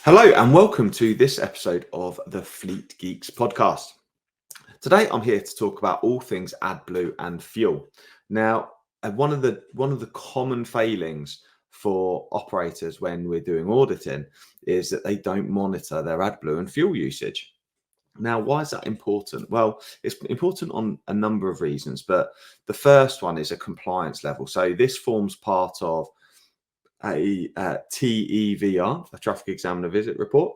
Hello and welcome to this episode of the Fleet Geeks podcast. Today I'm here to talk about all things AdBlue and fuel. Now, one of the common failings for operators when we're doing auditing is that they don't monitor their AdBlue and fuel usage. Now, why is that important? Well, it's important on a number of reasons, but the first one is a compliance level. So this forms part of a TEVR, a traffic examiner visit report,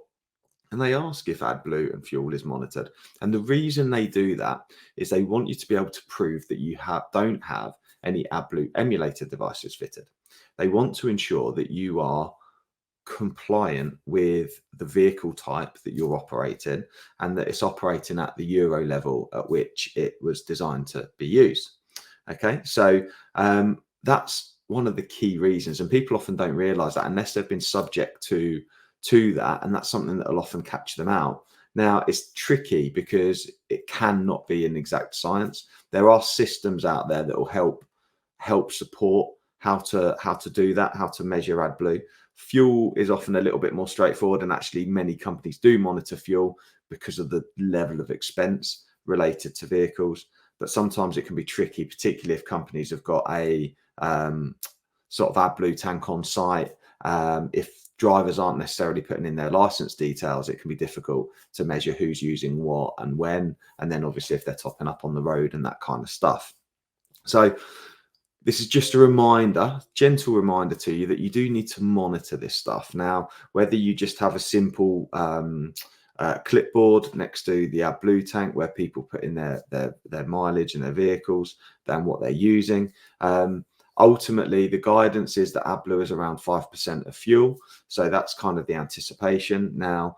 and they ask if AdBlue and fuel is monitored. And the reason they do that is they want you to be able to prove that you don't have any AdBlue emulator devices fitted. They want to ensure that you are compliant with the vehicle type that you're operating and that it's operating at the Euro level at which it was designed to be used. Okay, so that's one of the key reasons, and people often don't realize that unless they've been subject to that, and that's something that will often catch them out. Now, it's tricky because it cannot be an exact science. There are systems out there that will help support how to do that, how to measure AdBlue. Fuel is often a little bit more straightforward, and actually many companies do monitor fuel because of the level of expense related to vehicles. But sometimes it can be tricky, particularly if companies have got a sort of AdBlue tank on site. If drivers aren't necessarily putting in their license details, it can be difficult to measure who's using what and when, and then obviously if they're topping up on the road and that kind of stuff. So this is just a reminder, gentle reminder to you that you do need to monitor this stuff. Now, whether you just have a simple clipboard next to the AdBlue tank where people put in their mileage and their vehicles, then what they're using. Ultimately, the guidance is that AdBlue is around 5% of fuel. So that's kind of the anticipation. Now,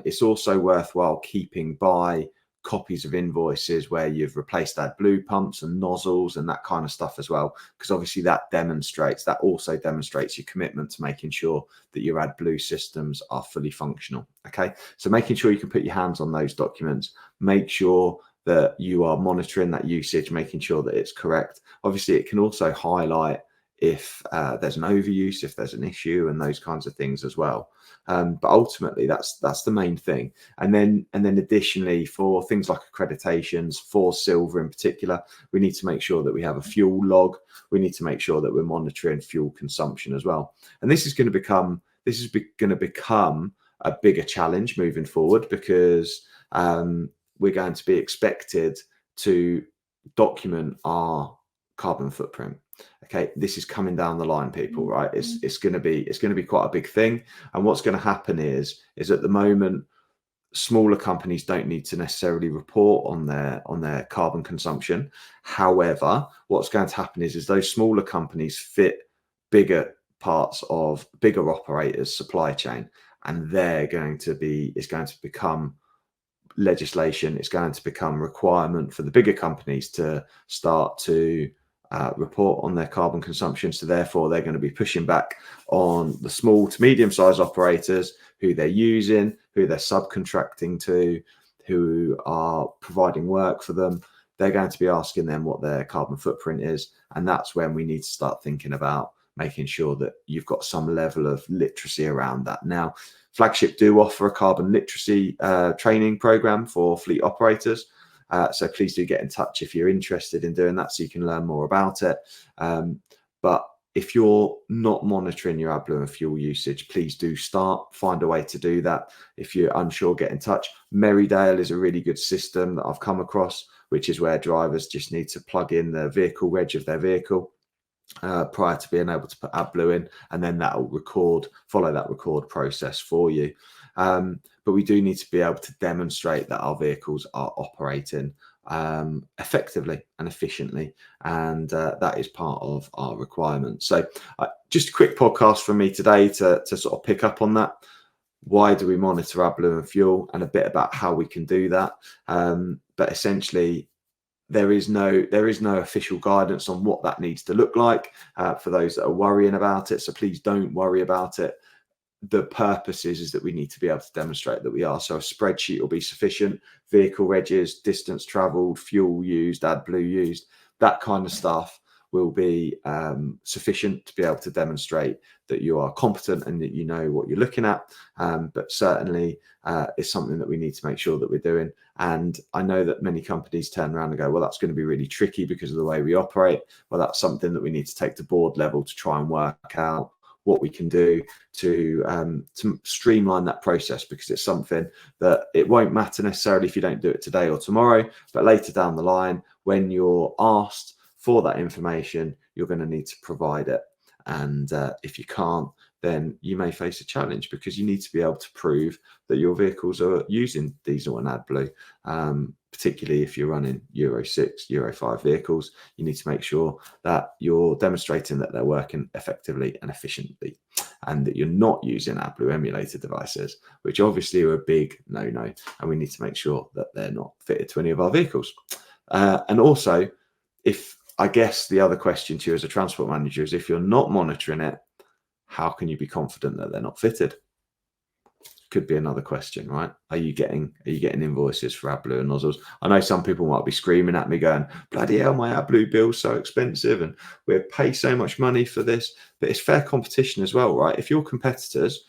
it's also worthwhile keeping by copies of invoices where you've replaced AdBlue pumps and nozzles and that kind of stuff as well, because obviously that also demonstrates your commitment to making sure that your AdBlue systems are fully functional. Okay, so making sure you can put your hands on those documents, make sure that you are monitoring that usage, making sure that it's correct. Obviously, it can also highlight if there's an overuse, if there's an issue, and those kinds of things as well. But ultimately, that's the main thing. And then additionally, for things like accreditations, for silver in particular, we need to make sure that we have a fuel log. We need to make sure that we're monitoring fuel consumption as well. And this is going to become a bigger challenge moving forward, because we're going to be expected to document our carbon footprint. Okay, this is coming down the line, people, right? It's going to be quite a big thing. And what's going to happen is at the moment, smaller companies don't need to necessarily report on their carbon consumption. However, what's going to happen is those smaller companies fit bigger parts of bigger operators' supply chain, and it's going to become legislation. It's going to become requirement for the bigger companies to start to report on their carbon consumption. So therefore, they're going to be pushing back on the small to medium-sized operators, who they're using, who they're subcontracting to, who are providing work for them. They're going to be asking them what their carbon footprint is. And that's when we need to start thinking about making sure that you've got some level of literacy around that. Now, Flagship do offer a carbon literacy training program for fleet operators. So please do get in touch if you're interested in doing that, so you can learn more about it. But if you're not monitoring your AdBlue and fuel usage, please do find a way to do that. If you're unsure, get in touch. Merrydale is a really good system that I've come across, which is where drivers just need to plug in the vehicle reg of their vehicle prior to being able to put AdBlue in, and then that will follow that record process for you. But we do need to be able to demonstrate that our vehicles are operating effectively and efficiently, and that is part of our requirements. So just a quick podcast from me today to sort of pick up on that. Why do we monitor AdBlue and fuel, and a bit about how we can do that. But essentially, there is no official guidance on what that needs to look like for those that are worrying about it. So please don't worry about it. The purpose is that we need to be able to demonstrate that we are. So a spreadsheet will be sufficient. Vehicle regs, distance traveled, fuel used, AdBlue used, that kind of stuff will be sufficient to be able to demonstrate that you are competent and that you know what you're looking at. But certainly it's something that we need to make sure that we're doing. And I know that many companies turn around and go, well, that's going to be really tricky because of the way we operate. Well, that's something that we need to take to board level to try and work out what we can do to streamline that process, because it's something that it won't matter necessarily if you don't do it today or tomorrow, but later down the line, when you're asked for that information, you're going to need to provide it. And if you can't, then you may face a challenge, because you need to be able to prove that your vehicles are using diesel and AdBlue. Particularly if you're running Euro 6, Euro 5 vehicles, you need to make sure that you're demonstrating that they're working effectively and efficiently, and that you're not using AdBlue emulated devices, which obviously are a big no-no, and we need to make sure that they're not fitted to any of our vehicles. And also, if I guess the other question to you as a transport manager is, if you're not monitoring it, how can you be confident that they're not fitted? Could be another question, right? Are you getting invoices for AdBlue and nozzles? I know some people might be screaming at me going, bloody hell, my AdBlue bill's so expensive and we pay so much money for this. But it's fair competition as well, right? If your competitors,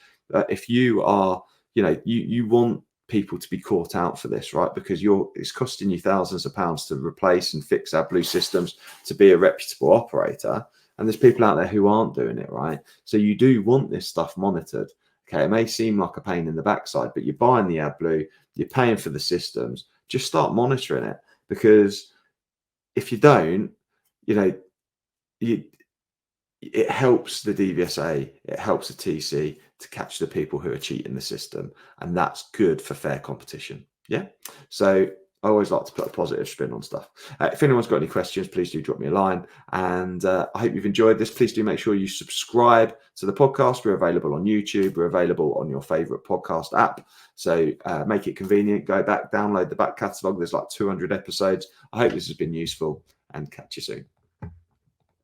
if you are, you want people to be caught out for this, right? Because it's costing you thousands of pounds to replace and fix AdBlue systems to be a reputable operator. And there's people out there who aren't doing it, right? So you do want this stuff monitored. Okay, it may seem like a pain in the backside, but you're buying the AdBlue, you're paying for the systems, just start monitoring it. Because if you don't, it helps the DVSA, it helps the TC to catch the people who are cheating the system. And that's good for fair competition. Yeah. So I always like to put a positive spin on stuff. If anyone's got any questions, please do drop me a line. And I hope you've enjoyed this. Please do make sure you subscribe to the podcast. We're available on YouTube. We're available on your favorite podcast app. So make it convenient. Go back, download the back catalogue. There's like 200 episodes. I hope this has been useful, and catch you soon.